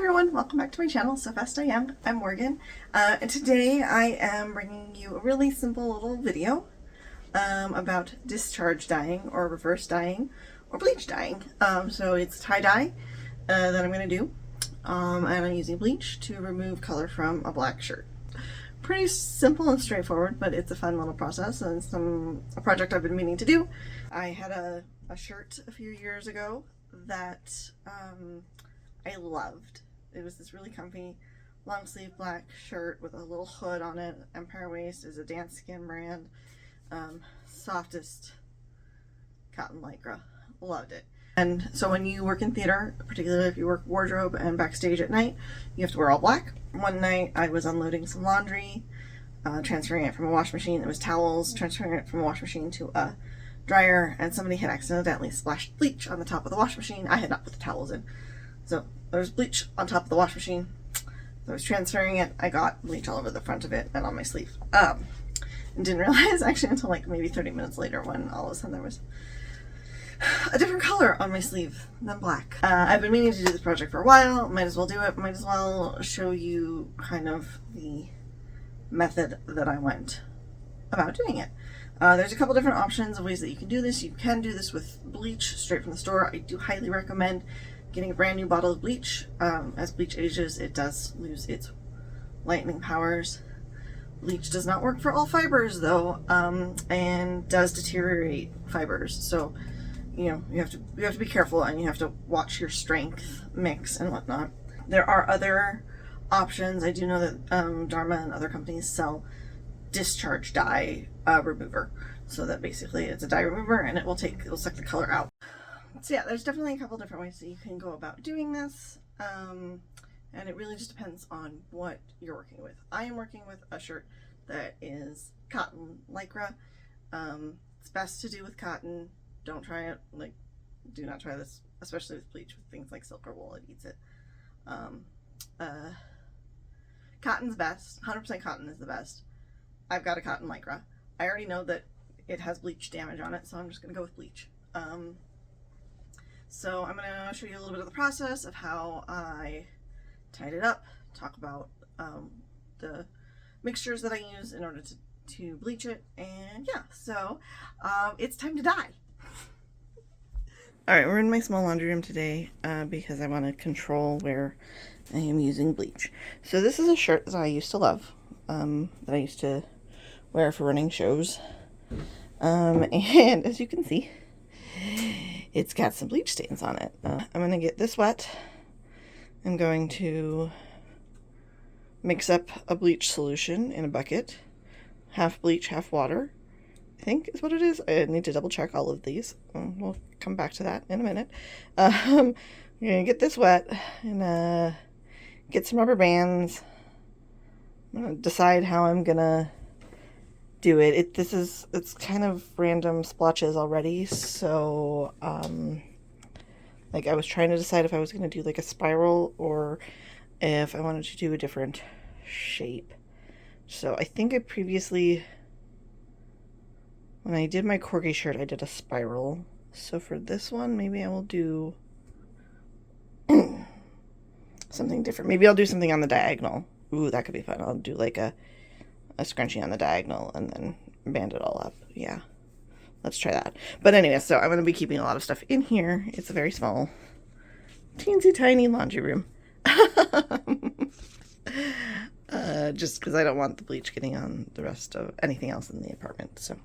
everyone, welcome back to my channel, So Fast I Am. I'm Morgan, and today I am bringing you a really simple little video about discharge dyeing or reverse dyeing or bleach dyeing. So it's tie-dye that I'm going to do, and I'm using bleach to remove color from a black shirt. Pretty simple and straightforward, but it's a fun little process and a project I've been meaning to do. I had a shirt a few years ago that I loved. It was this really comfy long sleeve black shirt with a little hood on it. Empire Waist is a dance skin brand. Softest cotton lycra. Loved it. And so when you work in theater, particularly if you work wardrobe and backstage at night, you have to wear all black. One night I was unloading some laundry, transferring it from a wash machine. It was towels, transferring it from a wash machine to a dryer, and somebody had accidentally splashed bleach on the top of the wash machine. I had not put the towels in. So there was bleach on top of the wash machine. So I was transferring it. I got bleach all over the front of it and on my sleeve. And didn't realize actually until like maybe 30 minutes later when all of a sudden there was a different color on my sleeve than black. I've been meaning to do this project for a while. Might as well do it. Might as well show you kind of the method that I went about doing it. There's a couple different options of ways that you can do this. You can do this with bleach straight from the store. I do highly recommend getting a brand new bottle of bleach. As bleach ages, it does lose its lightening powers. Bleach does not work for all fibers though, and does deteriorate fibers. So, you know, you have to be careful, and you have to watch your strength mix and whatnot. There are other options. I do know that Dharma and other companies sell discharge dye remover, so that basically it's a dye remover and it'll suck the color out. So yeah, there's definitely a couple different ways that you can go about doing this, and it really just depends on what you're working with. I am working with a shirt that is cotton lycra. It's best to do with cotton. Don't try it, do not try this, especially with bleach, with things like silk or wool. It eats it. Cotton's best. 100% cotton is the best. I've got a cotton lycra. I already know that it has bleach damage on it, so I'm just going to go with bleach. So I'm going to show you a little bit of the process of how I tied it up, talk about the mixtures that I use in order to bleach it, and yeah, so it's time to dye. Alright, we're in my small laundry room today because I want to control where I am using bleach. So this is a shirt that I used to love, that I used to wear for running shows, and as you can see, it's got some bleach stains on it. I'm going to get this wet. I'm going to mix up a bleach solution in a bucket. Half bleach, half water, I think is what it is. I need to double check all of these. We'll come back to that in a minute. I'm going to get this wet and get some rubber bands. I'm going to decide how I'm going to do it. It's kind of random splotches already, so like I was trying to decide if I was going to do like a spiral or if I wanted to do a different shape. So I think I previously, when I did my corgi shirt, I did a spiral. So for this one, maybe I will do something different. Maybe I'll do something on the diagonal. Ooh, that could be fun. I'll do like a scrunchie on the diagonal and then band it all up. Yeah, let's try that. But anyway, so I'm going to be keeping a lot of stuff in here. It's a very small, teensy tiny laundry room. Just because I don't want the bleach getting on the rest of anything else in the apartment. So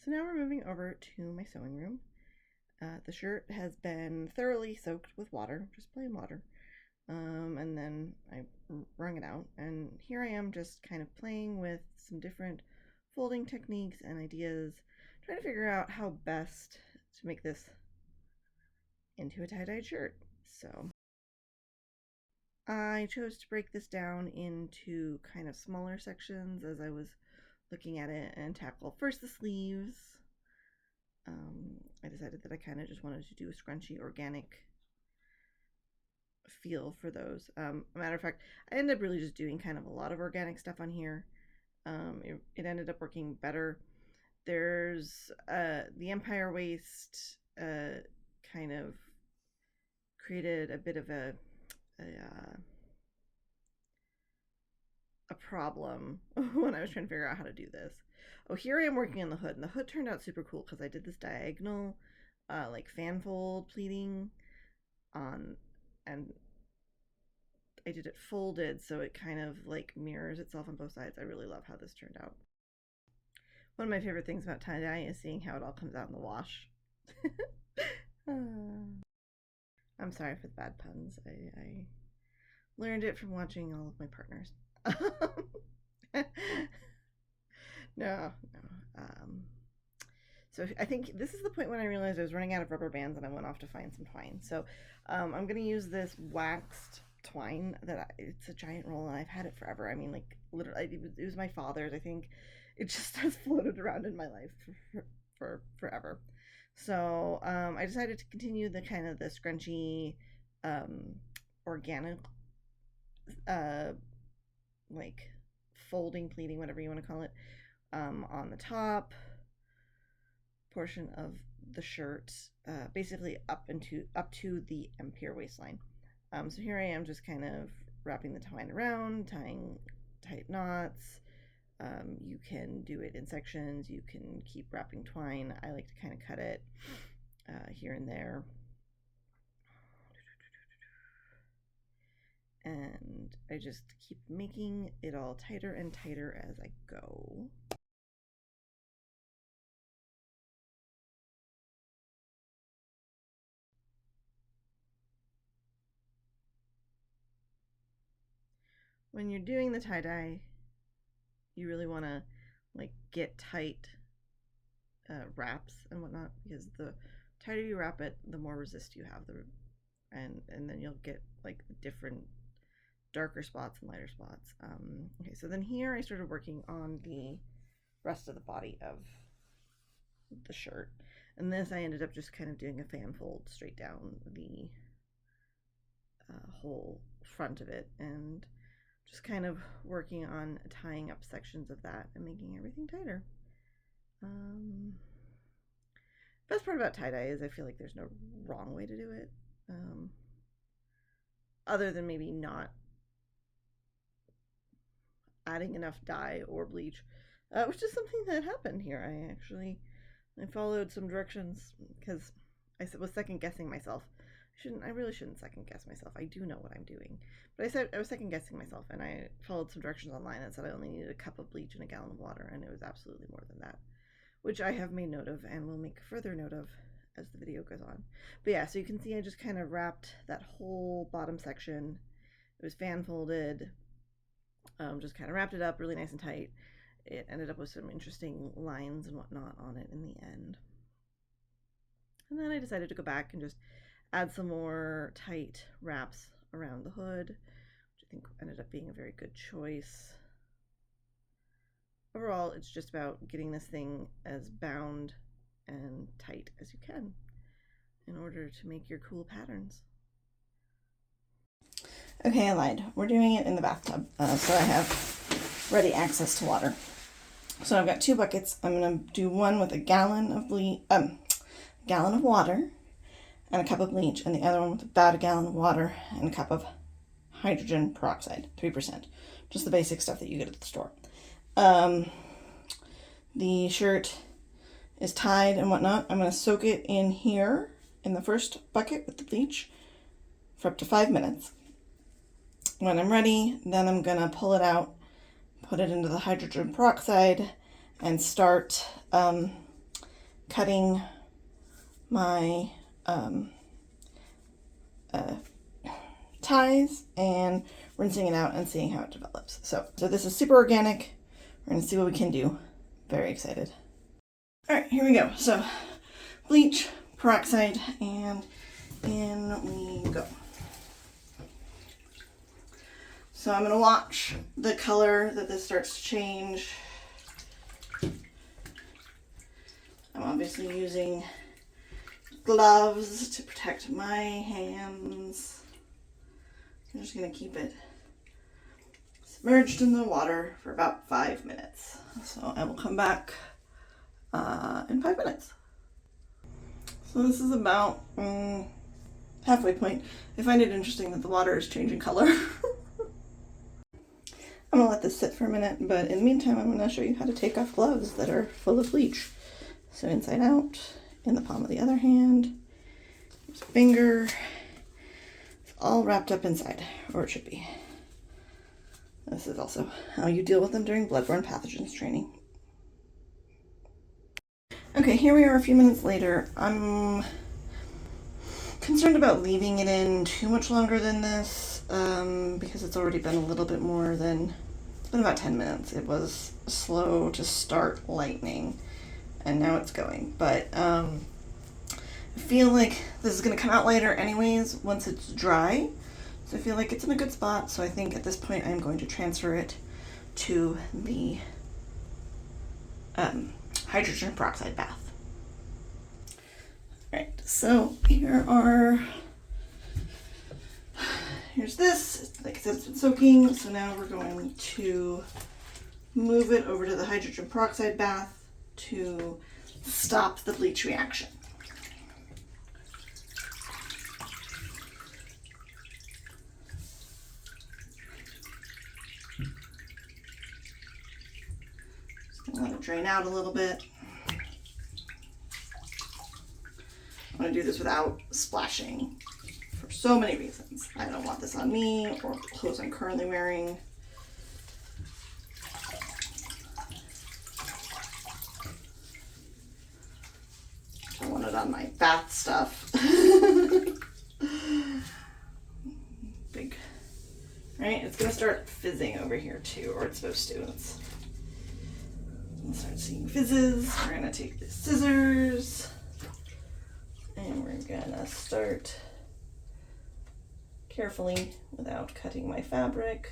now we're moving over to my sewing room. The shirt has been thoroughly soaked with water, just plain water. And then I wrung it out, and here I am just kind of playing with some different folding techniques and ideas, trying to figure out how best to make this into a tie-dyed shirt. So I chose to break this down into kind of smaller sections as I was looking at it and tackle first the sleeves. I decided that I kind of just wanted to do a scrunchy organic feel for those. A matter of fact, I ended up really just doing kind of a lot of organic stuff on here. It ended up working better. There's the Empire Waist kind of created a bit of a problem when I was trying to figure out how to do this. Oh, here I am working on the hood, and the hood turned out super cool because I did this diagonal like fan fold pleating on, and I did it folded so it kind of like mirrors itself on both sides. I really love how this turned out. One of my favorite things about tie-dye is seeing how it all comes out in the wash. I'm sorry for the bad puns. I learned it from watching all of my partners. No. So I think this is the point when I realized I was running out of rubber bands and I went off to find some twine. So I'm going to use this waxed twine it's a giant roll and I've had it forever. I mean, like literally, it was my father's. I think it just has floated around in my life for forever. So I decided to continue the kind of the scrunchy, organic, like folding, pleating, whatever you want to call it, on the top portion of the shirt, basically up to the empire waistline. So here I am just kind of wrapping the twine around, tying tight knots. You can do it in sections. You can keep wrapping twine. I like to kind of cut it here and there. And I just keep making it all tighter and tighter as I go. When you're doing the tie-dye, you really want to like get tight wraps and whatnot, because the tighter you wrap it, the more resist you have, and then you'll get like the different darker spots and lighter spots. Okay, so then here I started working on the rest of the body of the shirt, and this I ended up just kind of doing a fan fold straight down the whole front of it, and just kind of working on tying up sections of that and making everything tighter. Best part about tie-dye is I feel like there's no wrong way to do it, other than maybe not adding enough dye or bleach, which is something that happened here. I followed some directions because I was second guessing myself. I really shouldn't second guess myself. I do know what I'm doing. But I was second guessing myself, and I followed some directions online that said I only needed a cup of bleach and a gallon of water, and it was absolutely more than that, which I have made note of and will make further note of as the video goes on. But yeah, so you can see I just kind of wrapped that whole bottom section. It was fan folded, just kind of wrapped it up really nice and tight. It ended up with some interesting lines and whatnot on it in the end. And then I decided to go back and just add some more tight wraps around the hood, which I think ended up being a very good choice. Overall, it's just about getting this thing as bound and tight as you can in order to make your cool patterns. Okay, I lied. We're doing it in the bathtub, so I have ready access to water. So I've got 2 buckets. I'm going to do one with a gallon of water and a cup of bleach, and the other one with about a gallon of water and a cup of hydrogen peroxide, 3%. Just the basic stuff that you get at the store. The shirt is tied and whatnot. I'm going to soak it in here in the first bucket with the bleach for up to 5 minutes. When I'm ready, then I'm going to pull it out, put it into the hydrogen peroxide, and start cutting my ties and rinsing it out and seeing how it develops. So this is super organic. We're going to see what we can do. Very excited. All right, here we go. So bleach, peroxide, and in we go. So I'm going to watch the color that this starts to change. I'm obviously using gloves to protect my hands. I'm just going to keep it submerged in the water for about 5 minutes. So I will come back in 5 minutes. So this is about halfway point. I find it interesting that the water is changing color. I'm gonna let this sit for a minute, but in the meantime, I'm gonna show you how to take off gloves that are full of bleach. So inside out, in the palm of the other hand, here's a finger. It's all wrapped up inside, or it should be. This is also how you deal with them during bloodborne pathogens training. Okay, here we are a few minutes later. I'm concerned about leaving it in too much longer than this because it's already been a little bit more than, it's been about 10 minutes. It was slow to start lightening and now it's going. But I feel like this is going to come out later anyways once it's dry. So I feel like it's in a good spot. So I think at this point I'm going to transfer it to the hydrogen peroxide bath. Alright, so here's this. Like I said, it's been soaking, so now we're going to move it over to the hydrogen peroxide bath to stop the bleach reaction. Just gonna let it drain out a little bit. I'm going to do this without splashing for so many reasons. I don't want this on me or clothes I'm currently wearing. Don't want it on my bath stuff. Big. Right? It's going to start fizzing over here too, or it's supposed to. We'll start seeing fizzes. We're going to take the scissors. And we're gonna start carefully without cutting my fabric.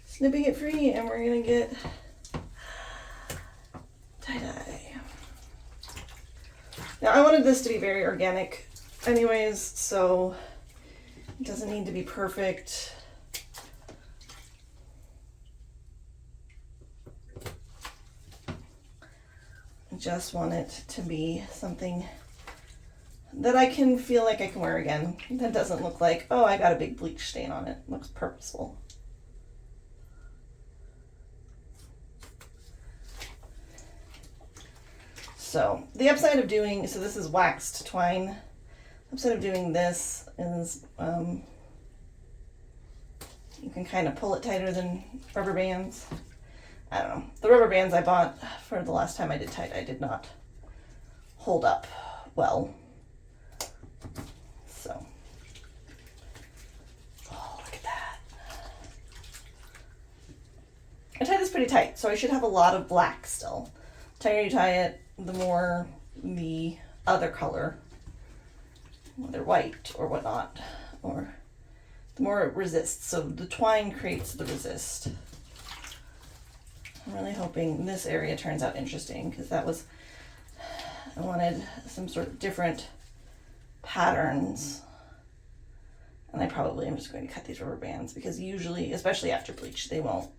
Snipping it free, and we're gonna get tie-dye. Now I wanted this to be very organic anyways, so it doesn't need to be perfect. Just want it to be something that I can feel like I can wear again. That doesn't look like, oh, I got a big bleach stain on it. It looks purposeful. So the upside of doing, so this is waxed twine. The upside of doing this is you can kind of pull it tighter than rubber bands. I don't know. The rubber bands I bought for the last time I did tie-dye did not hold up well. So, oh, look at that. I tie this pretty tight, so I should have a lot of black still. The tighter you tie it, the more the other color, whether white or whatnot, or the more it resists. So the twine creates the resist. I'm really hoping this area turns out interesting because I wanted some sort of different patterns. And I probably am just going to cut these rubber bands because usually, especially after bleach, they won't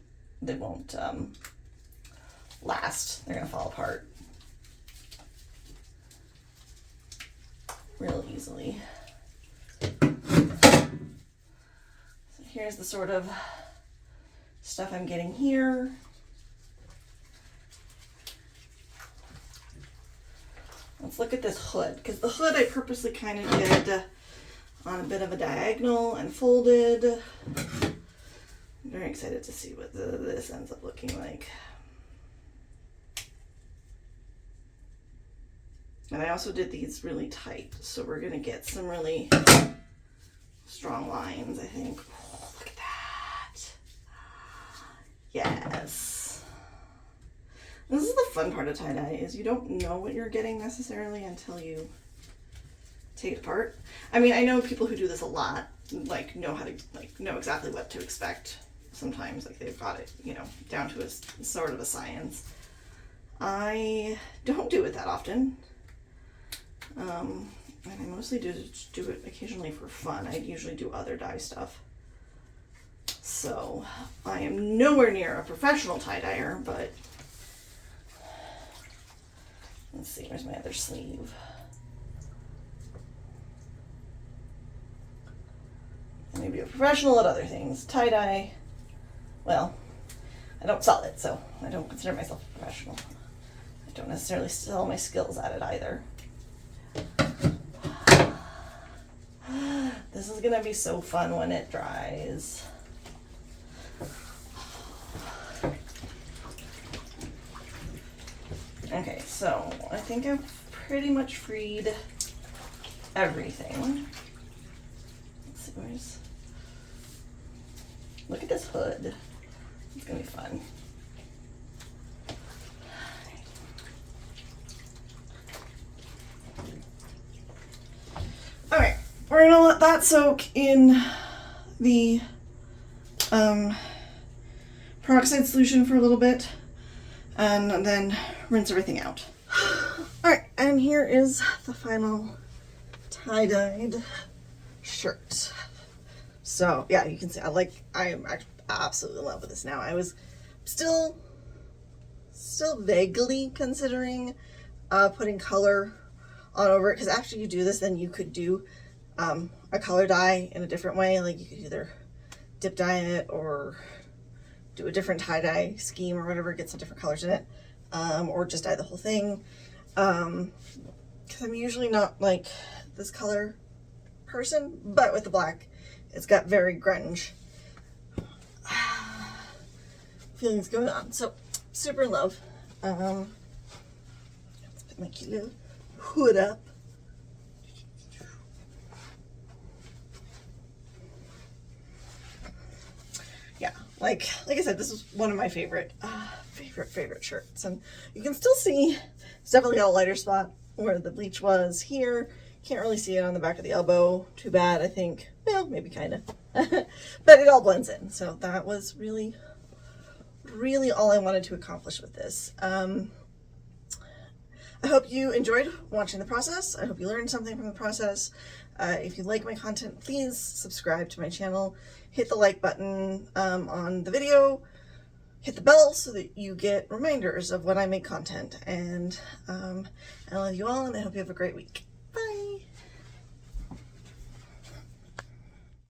last. They're going to fall apart real easily. So here's the sort of stuff I'm getting here. Let's look at this hood, because the hood I purposely kind of did on a bit of a diagonal and folded. I'm very excited to see what this ends up looking like. And I also did these really tight, so we're going to get some really strong lines, I think. Oh, look at that. Yes. This is the fun part of tie-dye, is you don't know what you're getting necessarily until you take it apart. I mean, I know people who do this a lot, like know exactly what to expect. Sometimes, like they've got it, down to a sort of a science. I don't do it that often. And I mostly do it occasionally for fun. I usually do other dye stuff. So I am nowhere near a professional tie-dyer, but let's see, where's my other sleeve? Maybe a professional at other things. Tie-dye, well, I don't sell it, so I don't consider myself a professional. I don't necessarily sell my skills at it either. This is gonna be so fun when it dries. Okay, so I think I've pretty much freed everything. Let's see, where's... Look at this hood. It's gonna be fun. Alright, we're gonna let that soak in the peroxide solution for a little bit and then rinse everything out. Alright, and here is the final tie-dyed shirt. So yeah, you can see I am absolutely in love with this now. I was still vaguely considering putting color on over it, because after you do this, then you could do a color dye in a different way. Like you could either dip dye it or do a different tie-dye scheme or whatever, get some different colors in it, or just dye the whole thing. Because I'm usually not like this color person, but with the black, it's got very grunge feelings going on. So super in love. Let's put my cute little hood up. Yeah, like I said, this is one of my favorite shirts, and you can still see it's definitely got a lighter spot where the bleach was here. Can't really see it on the back of the elbow. Too bad, I think. Well, maybe kind of. But it all blends in. So that was really all I wanted to accomplish with this. I hope you enjoyed watching the process. I hope you learned something from the process. If you like my content, please subscribe to my channel. Hit the like button on the video. Hit the bell so that you get reminders of when I make content. And I love you all, and I hope you have a great week.